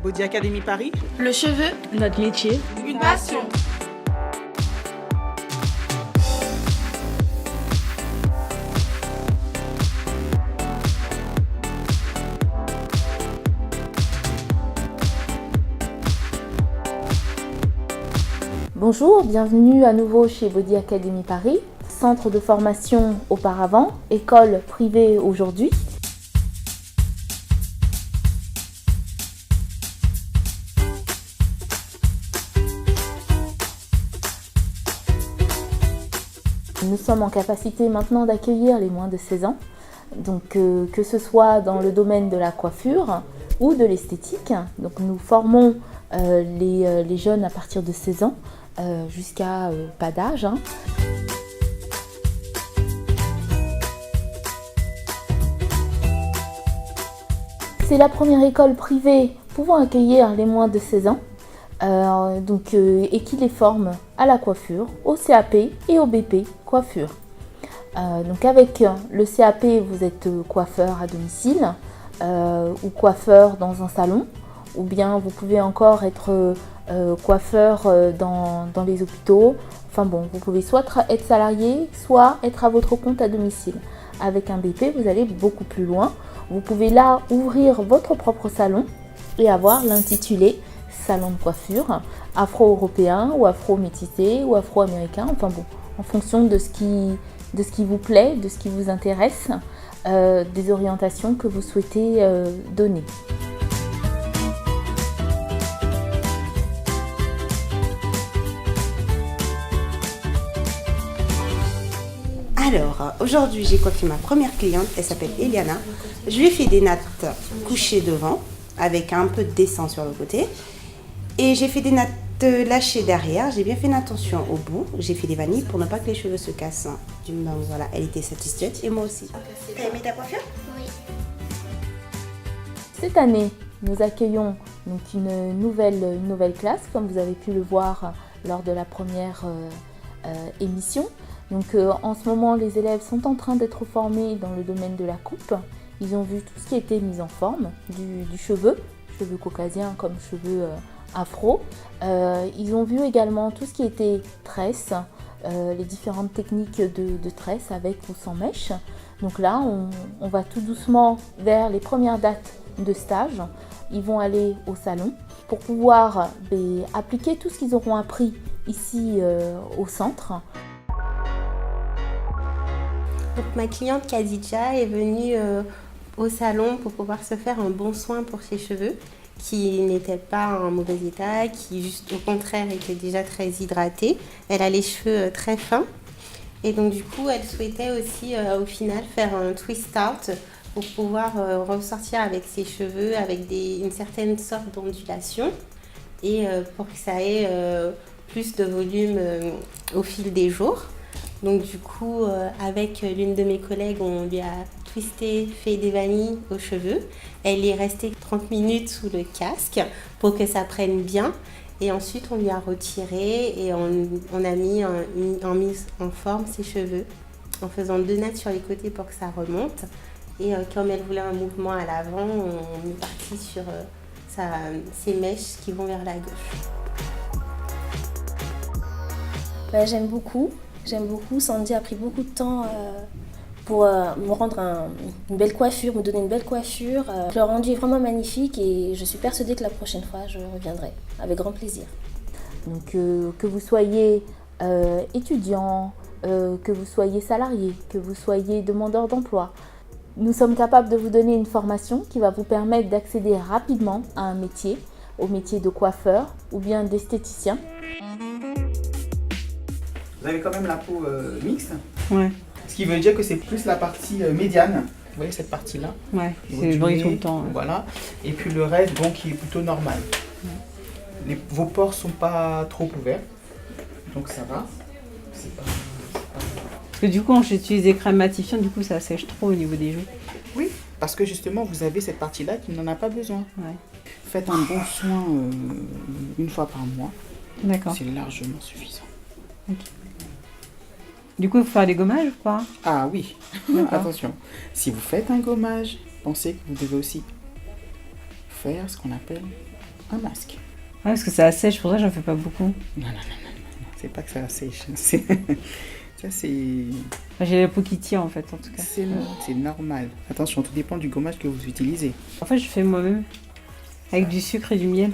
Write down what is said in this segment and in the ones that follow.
Body Academy Paris. Le cheveu, notre métier, une passion. Bonjour, bienvenue à nouveau chez Body Academy Paris, centre de formation auparavant, école privée aujourd'hui. Nous sommes en capacité maintenant d'accueillir les moins de 16 ans, donc que ce soit dans le domaine de la coiffure ou de l'esthétique. Donc nous formons les jeunes à partir de 16 ans jusqu'à pas d'âge. C'est la première école privée pouvant accueillir les moins de 16 ans. Et qui les forme à la coiffure, au CAP et au BP coiffure. Donc avec le CAP, vous êtes coiffeur à domicile ou coiffeur dans un salon, ou bien vous pouvez encore être coiffeur dans les hôpitaux. Enfin bon, vous pouvez soit être salarié, soit être à votre compte à domicile. Avec un BP, vous allez beaucoup plus loin. Vous pouvez là ouvrir votre propre salon et avoir l'intitulé salon de coiffure, afro-européen ou afro-métissé ou afro-américain, enfin bon, en fonction de ce qui vous plaît, de ce qui vous intéresse, des orientations que vous souhaitez donner. Alors, aujourd'hui, j'ai coiffé ma première cliente, elle s'appelle Eliana. Je lui ai fait des nattes couchées devant, avec un peu de dessin sur le côté. Et j'ai fait des nattes lâchées derrière, j'ai bien fait attention au bout. J'ai fait des vanilles pour ne pas que les cheveux se cassent. Donc voilà, elle était satisfaite et moi aussi. T'as aimé ta coiffure? Oui. Cette année, nous accueillons donc une nouvelle classe, comme vous avez pu le voir lors de la première émission. Donc en ce moment, les élèves sont en train d'être formés dans le domaine de la coupe. Ils ont vu tout ce qui était mis en forme, du cheveux caucasiens comme cheveux afro. Ils ont vu également tout ce qui était tresse, les différentes techniques de tresse avec ou sans mèche. Donc là, on va tout doucement vers les premières dates de stage. Ils vont aller au salon pour pouvoir appliquer tout ce qu'ils auront appris ici au centre. Donc, ma cliente Khadija est venue au salon pour pouvoir se faire un bon soin pour ses cheveux, qui n'était pas en mauvais état, qui juste au contraire était déjà très hydratée. Elle a les cheveux très fins et donc du coup elle souhaitait aussi au final faire un twist out pour pouvoir ressortir avec ses cheveux avec une certaine sorte d'ondulation et pour que ça ait plus de volume au fil des jours. Donc du coup, avec l'une de mes collègues, on lui a twisté, fait des vanilles aux cheveux. Elle est restée 30 minutes sous le casque pour que ça prenne bien. Et ensuite, on lui a retiré et on a mis en forme ses cheveux en faisant 2 nattes sur les côtés pour que ça remonte. Et comme elle voulait un mouvement à l'avant, on est parti sur ses mèches qui vont vers la gauche. J'aime beaucoup. Sandy a pris beaucoup de temps pour me rendre une belle coiffure, me donner une belle coiffure. Le rendu est vraiment magnifique et je suis persuadée que la prochaine fois, je reviendrai avec grand plaisir. Donc que vous soyez étudiant, que vous soyez salarié, que vous soyez demandeur d'emploi, nous sommes capables de vous donner une formation qui va vous permettre d'accéder rapidement à un métier, au métier de coiffeur ou bien d'esthéticien. Vous avez quand même la peau mixte. ouais, Ce qui veut dire que c'est plus la partie médiane. Vous voyez cette partie-là? ouais, Au c'est du brille nez, tout le temps. Ouais. Voilà. Et puis le reste, bon, qui est plutôt normal. Vos pores sont pas trop ouverts. Donc ça va. C'est pas... Parce que du coup, quand j'utilise des crèmes matifiantes, du coup, ça sèche trop au niveau des joues. Oui, parce que justement, vous avez cette partie-là qui n'en a pas besoin. Ouais. Faites un bon soin une fois par mois. D'accord. C'est largement suffisant. Du coup, il faut faire des gommages ou pas? Ah oui, D'accord. attention. Si vous faites un gommage, pensez que vous devez aussi faire ce qu'on appelle un masque. Ah, parce que ça assèche, pour ça j'en fais pas beaucoup. Non, non, non, non, non. C'est pas que ça sèche. Ça, c'est J'ai la peau qui tire en fait, en tout cas. c'est normal. Attention, tout dépend du gommage que vous utilisez. En fait, je fais moi-même. Avec du sucre et du miel.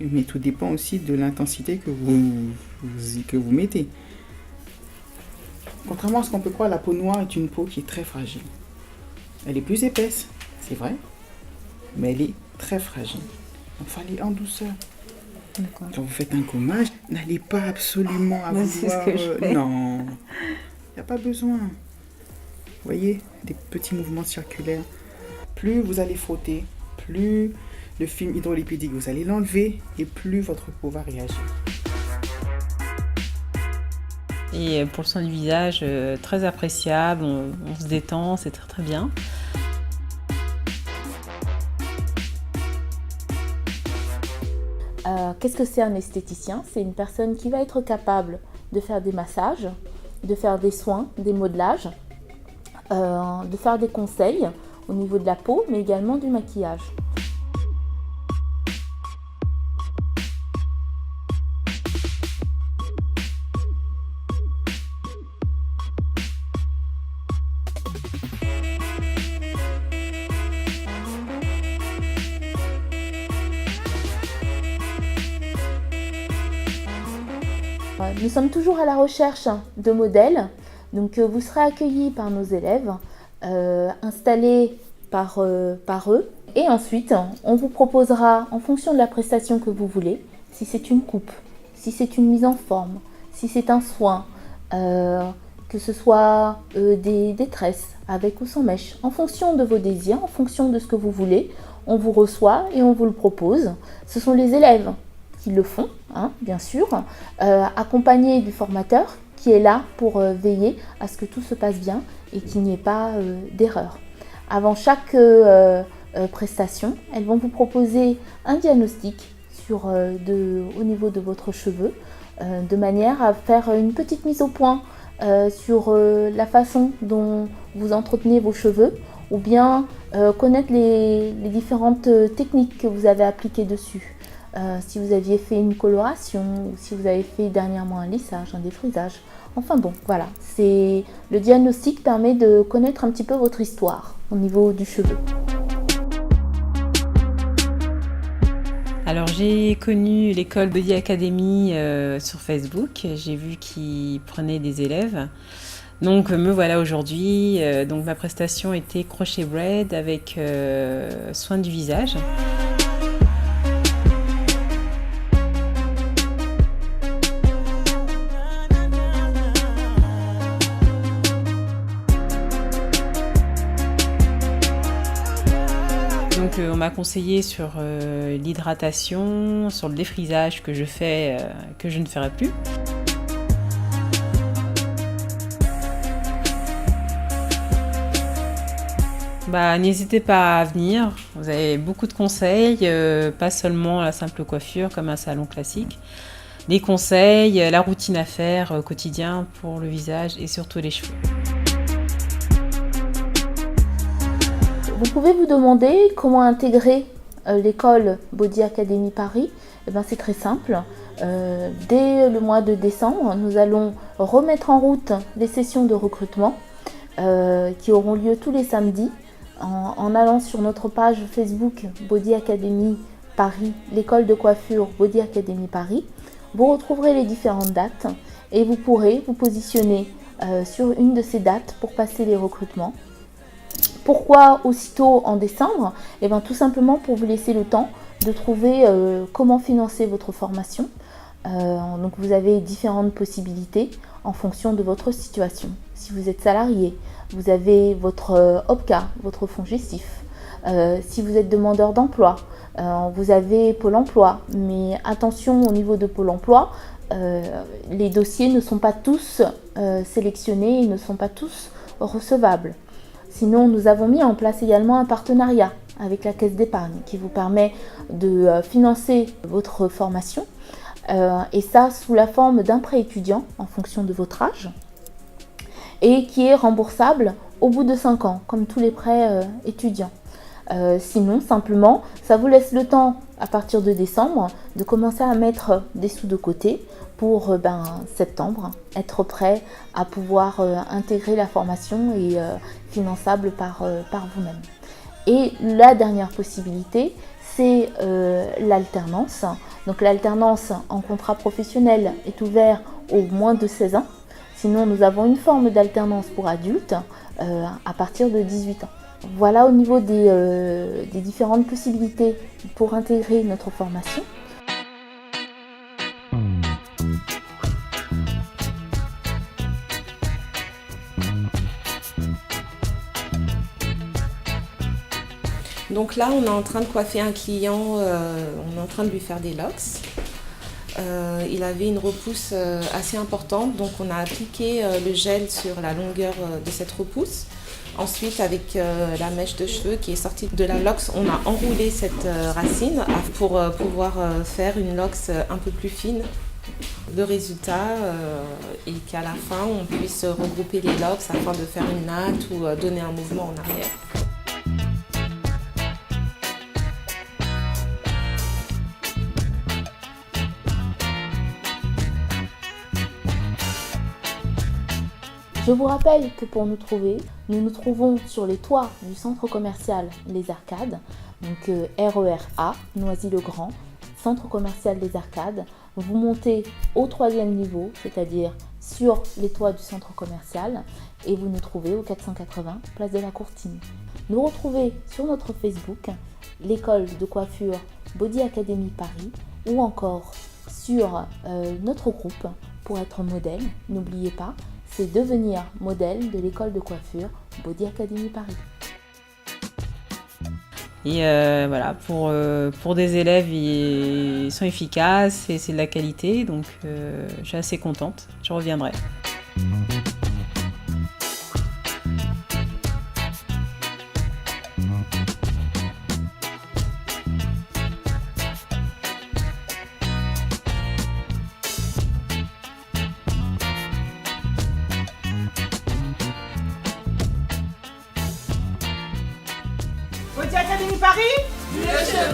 Mais tout dépend aussi de l'intensité que vous mettez. Contrairement à ce qu'on peut croire, la peau noire est une peau qui est très fragile. Elle est plus épaisse, c'est vrai, mais elle est très fragile. Donc, fallait en douceur. D'accord. Quand vous faites un gommage, n'allez pas absolument à Mais vouloir... c'est ce que je fais. Non, il n'y a pas besoin. Vous voyez, des petits mouvements circulaires. Plus vous allez frotter, plus le film hydrolipidique, vous allez l'enlever et plus votre peau va réagir. Et pour le soin du visage, très appréciable, on se détend, c'est très très bien. Qu'est-ce que c'est un esthéticien? C'est une personne qui va être capable de faire des massages, de faire des soins, des modelages, de faire des conseils au niveau de la peau, mais également du maquillage. Nous sommes toujours à la recherche de modèles, donc vous serez accueillis par nos élèves, installés par eux, et ensuite on vous proposera en fonction de la prestation que vous voulez, si c'est une coupe, si c'est une mise en forme, si c'est un soin, que ce soit des tresses avec ou sans mèche, en fonction de vos désirs, en fonction de ce que vous voulez, on vous reçoit et on vous le propose. Ce sont les élèves qui le font, hein, bien sûr, accompagnés du formateur qui est là pour veiller à ce que tout se passe bien et qu'il n'y ait pas d'erreur. Avant chaque prestation, elles vont vous proposer un diagnostic au niveau de votre cheveu, de manière à faire une petite mise au point sur la façon dont vous entretenez vos cheveux, ou bien connaître les différentes techniques que vous avez appliquées dessus. Si vous aviez fait une coloration ou si vous avez fait dernièrement un lissage, un défrisage. Enfin bon, voilà. Le diagnostic permet de connaître un petit peu votre histoire au niveau du cheveu. Alors j'ai connu l'école Body Academy sur Facebook. J'ai vu qu'ils prenaient des élèves. Donc me voilà aujourd'hui. Donc ma prestation était crochet braid avec soin du visage. Donc on m'a conseillé sur l'hydratation, sur le défrisage que je fais, que je ne ferai plus. N'hésitez pas à venir, vous avez beaucoup de conseils, pas seulement la simple coiffure comme un salon classique. Les conseils, la routine à faire au quotidien pour le visage et surtout les cheveux. Vous pouvez vous demander comment intégrer l'école Body Academy Paris. C'est très simple. Dès le mois de décembre, nous allons remettre en route les sessions de recrutement qui auront lieu tous les samedis. En allant sur notre page Facebook Body Academy Paris, l'école de coiffure Body Academy Paris, vous retrouverez les différentes dates et vous pourrez vous positionner sur une de ces dates pour passer les recrutements. Pourquoi aussitôt en décembre? Tout simplement pour vous laisser le temps de trouver comment financer votre formation. Donc vous avez différentes possibilités en fonction de votre situation. Si vous êtes salarié, vous avez votre OPCA, votre fonds gestif. Si vous êtes demandeur d'emploi, vous avez Pôle emploi. Mais attention au niveau de Pôle emploi, les dossiers ne sont pas tous sélectionnés et ne sont pas tous recevables. Sinon, nous avons mis en place également un partenariat avec la Caisse d'épargne qui vous permet de financer votre formation et ça sous la forme d'un prêt étudiant en fonction de votre âge et qui est remboursable au bout de 5 ans, comme tous les prêts étudiants. Sinon, simplement, ça vous laisse le temps, à partir de décembre, de commencer à mettre des sous de côté pour septembre, être prêt à pouvoir intégrer la formation et finançable par vous-même. Et la dernière possibilité, c'est l'alternance. Donc l'alternance en contrat professionnel est ouverte aux moins de 16 ans. Sinon, nous avons une forme d'alternance pour adultes à partir de 18 ans. Voilà au niveau des différentes possibilités pour intégrer notre formation. Donc là, on est en train de coiffer un client, on est en train de lui faire des locks. Il avait une repousse assez importante, donc on a appliqué le gel sur la longueur de cette repousse. Ensuite, avec la mèche de cheveux qui est sortie de la locks, on a enroulé cette racine pour pouvoir faire une locks un peu plus fine. Le résultat est qu'à la fin, on puisse regrouper les locks afin de faire une natte ou donner un mouvement en arrière. Je vous rappelle que pour nous trouver, nous nous trouvons sur les toits du centre commercial Les Arcades, donc RER-A, Noisy-le-Grand, centre commercial Les Arcades. Vous montez au 3e niveau, c'est-à-dire sur les toits du centre commercial, et vous nous trouvez au 480 place de la Courtine. Nous retrouvez sur notre Facebook, l'école de coiffure Body Academy Paris, ou encore sur notre groupe pour être modèle. N'oubliez pas, c'est devenir modèle de l'école de coiffure Body Academy Paris. Et voilà, pour des élèves, ils sont efficaces et c'est de la qualité, donc je suis assez contente, je reviendrai. Body Academy Paris, le chemin